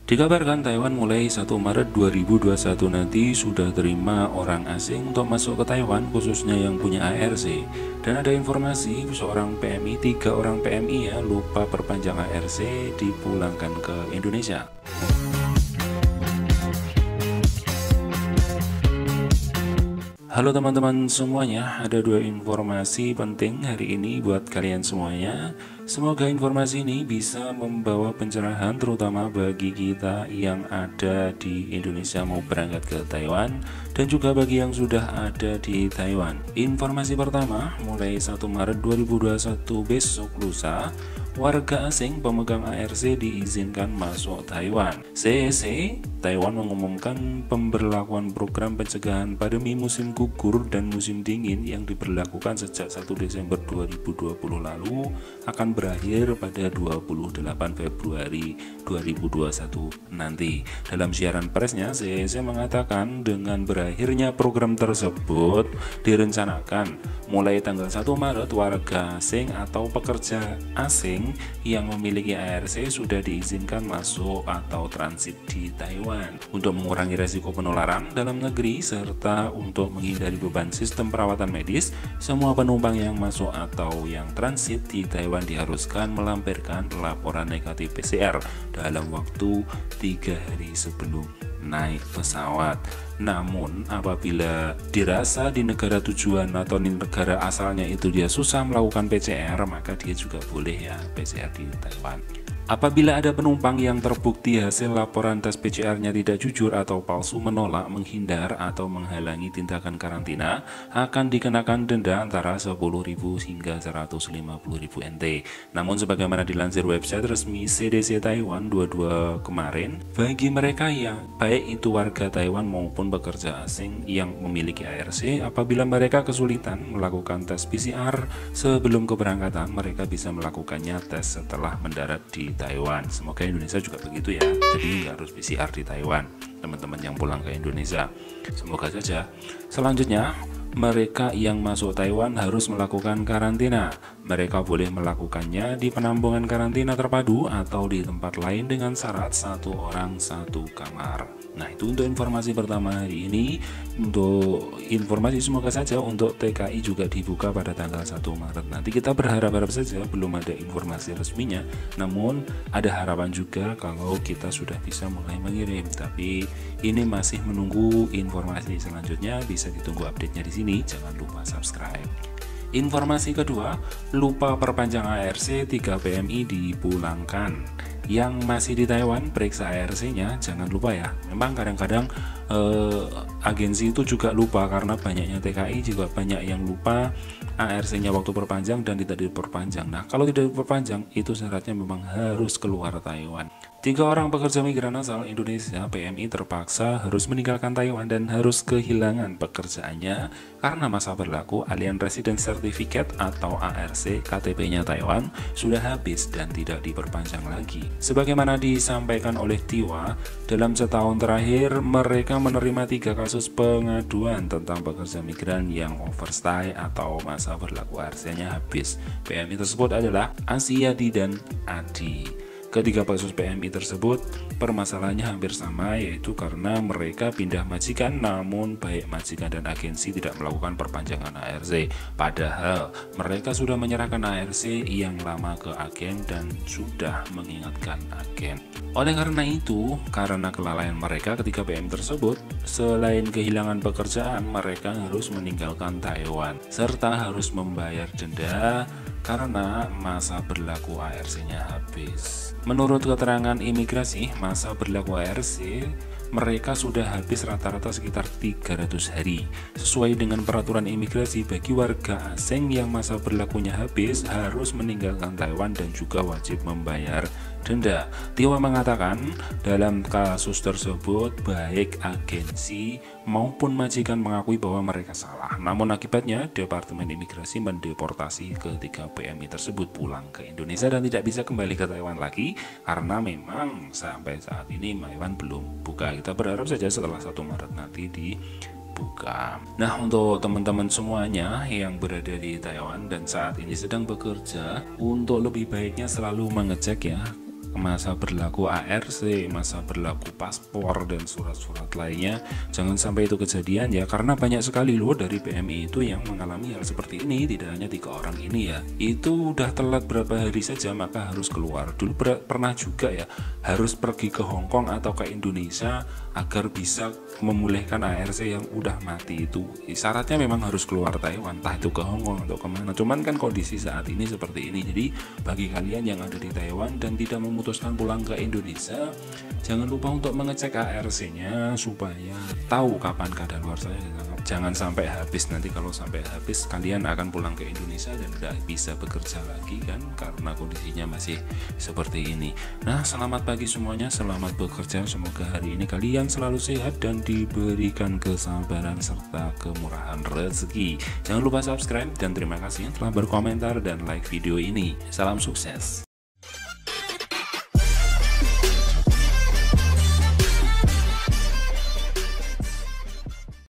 Dikabarkan Taiwan mulai 1 Maret 2021 nanti sudah terima orang asing untuk masuk ke Taiwan, khususnya yang punya ARC. Dan ada informasi seorang PMI, 3 orang PMI ya, lupa perpanjang ARC dipulangkan ke Indonesia. Halo teman-teman semuanya, ada 2 informasi penting hari ini buat kalian semuanya. Semoga informasi ini bisa membawa pencerahan terutama bagi kita yang ada di Indonesia mau berangkat ke Taiwan dan juga bagi yang sudah ada di Taiwan. Informasi pertama, mulai 1 Maret 2021 besok lusa, warga asing pemegang ARC diizinkan masuk Taiwan. CEC Taiwan mengumumkan pemberlakuan program pencegahan pandemi musim gugur dan musim dingin yang diberlakukan sejak 1 Desember 2020 lalu akan berakhir pada 28 Februari 2021 nanti. Dalam siaran persnya, CEC mengatakan dengan berakhirnya program tersebut direncanakan mulai tanggal 1 Maret warga asing atau pekerja asing yang memiliki ARC sudah diizinkan masuk atau transit di Taiwan untuk mengurangi resiko penularan dalam negeri serta untuk menghindari beban sistem perawatan medis. Semua penumpang yang masuk atau yang transit di Taiwan diharuskan melampirkan laporan negatif PCR dalam waktu 3 hari sebelum naik pesawat. Namun apabila dirasa di negara tujuan atau di negara asalnya itu dia susah melakukan PCR, maka dia juga boleh ya PCR di Taiwan. Apabila ada penumpang yang terbukti hasil laporan tes PCR-nya tidak jujur atau palsu, menolak, menghindar, atau menghalangi tindakan karantina, akan dikenakan denda antara 10.000 hingga 150.000 NT. Namun sebagaimana dilansir website resmi CDC Taiwan 22 kemarin, bagi mereka yang baik itu warga Taiwan maupun pekerja asing yang memiliki ARC, apabila mereka kesulitan melakukan tes PCR sebelum keberangkatan, mereka bisa melakukannya tes setelah mendarat di Taiwan. Semoga Indonesia juga begitu ya, jadi nggak harus PCR di Taiwan teman-teman yang pulang ke Indonesia, semoga saja. Selanjutnya, mereka yang masuk Taiwan harus melakukan karantina. Mereka boleh melakukannya di penampungan karantina terpadu atau di tempat lain dengan syarat 1 orang 1 kamar. Nah, itu untuk informasi pertama hari ini. Untuk informasi semoga saja untuk TKI juga dibuka pada tanggal 1 Maret nanti. Kita berharap-harap saja, belum ada informasi resminya, namun ada harapan juga kalau kita sudah bisa mulai mengirim. Tapi ini masih menunggu informasi selanjutnya, bisa ditunggu update-nya di sini. Jangan lupa subscribe. Informasi kedua, lupa perpanjang ARC, 3 PMI dipulangkan. Yang masih di Taiwan, periksa ARC-nya, jangan lupa ya. Memang kadang-kadang agensi itu juga lupa karena banyaknya TKI juga banyak yang lupa ARC-nya waktu perpanjang dan tidak diperpanjang. Nah, kalau tidak diperpanjang, itu syaratnya memang harus keluar Taiwan. 3 orang pekerja migran asal Indonesia PMI terpaksa harus meninggalkan Taiwan dan harus kehilangan pekerjaannya karena masa berlaku Alien Resident Certificate atau ARC KTP-nya Taiwan sudah habis dan tidak diperpanjang lagi. Sebagaimana disampaikan oleh Tiwa, dalam setahun terakhir mereka menerima 3 kasus pengaduan tentang pekerja migran yang overstay atau masa berlaku ARC-nya habis. PMI tersebut adalah Asiadi dan Adi. Ketiga kasus PMI tersebut permasalahannya hampir sama, yaitu karena mereka pindah majikan namun baik majikan dan agensi tidak melakukan perpanjangan ARC. Padahal mereka sudah menyerahkan ARC yang lama ke agen dan sudah mengingatkan agen. Oleh karena itu, karena kelalaian mereka ketika PMI tersebut, selain kehilangan pekerjaan, mereka harus meninggalkan Taiwan serta harus membayar denda karena masa berlaku ARC-nya habis. Menurut keterangan imigrasi, masa berlaku ARC mereka sudah habis rata-rata sekitar 300 hari. Sesuai dengan peraturan imigrasi, bagi warga asing yang masa berlakunya habis harus meninggalkan Taiwan dan juga wajib membayar denda. Tiwa mengatakan dalam kasus tersebut baik agensi maupun majikan mengakui bahwa mereka salah. Namun akibatnya Departemen Imigrasi mendeportasi ketiga PMI tersebut pulang ke Indonesia dan tidak bisa kembali ke Taiwan lagi karena memang sampai saat ini Taiwan belum buka. Kita berharap saja setelah 1 Maret nanti dibuka. Nah, untuk teman-teman semuanya yang berada di Taiwan dan saat ini sedang bekerja, untuk lebih baiknya selalu mengecek ya masa berlaku ARC, masa berlaku paspor dan surat-surat lainnya. Jangan sampai itu kejadian ya, karena banyak sekali loh dari PMI itu yang mengalami hal seperti ini. Tidak hanya 3 orang ini ya, itu udah telat berapa hari saja maka harus keluar. Dulu pernah juga ya, harus pergi ke Hong Kong atau ke Indonesia agar bisa memulihkan ARC yang udah mati itu. Syaratnya memang harus keluar Taiwan, entah itu ke Hong Kong atau kemana. Cuman kan kondisi saat ini seperti ini. Jadi bagi kalian yang ada di Taiwan dan tidak memutuskan pulang ke Indonesia, jangan lupa untuk mengecek ARC-nya supaya tahu kapan kadaluarsanya. Jangan sampai habis, nanti kalau sampai habis kalian akan pulang ke Indonesia dan tidak bisa bekerja lagi kan, karena kondisinya masih seperti ini. Nah, selamat pagi semuanya, selamat bekerja. Semoga hari ini kalian selalu sehat dan diberikan kesabaran serta kemurahan rezeki. Jangan lupa subscribe dan terima kasih yang telah berkomentar dan like video ini. Salam sukses.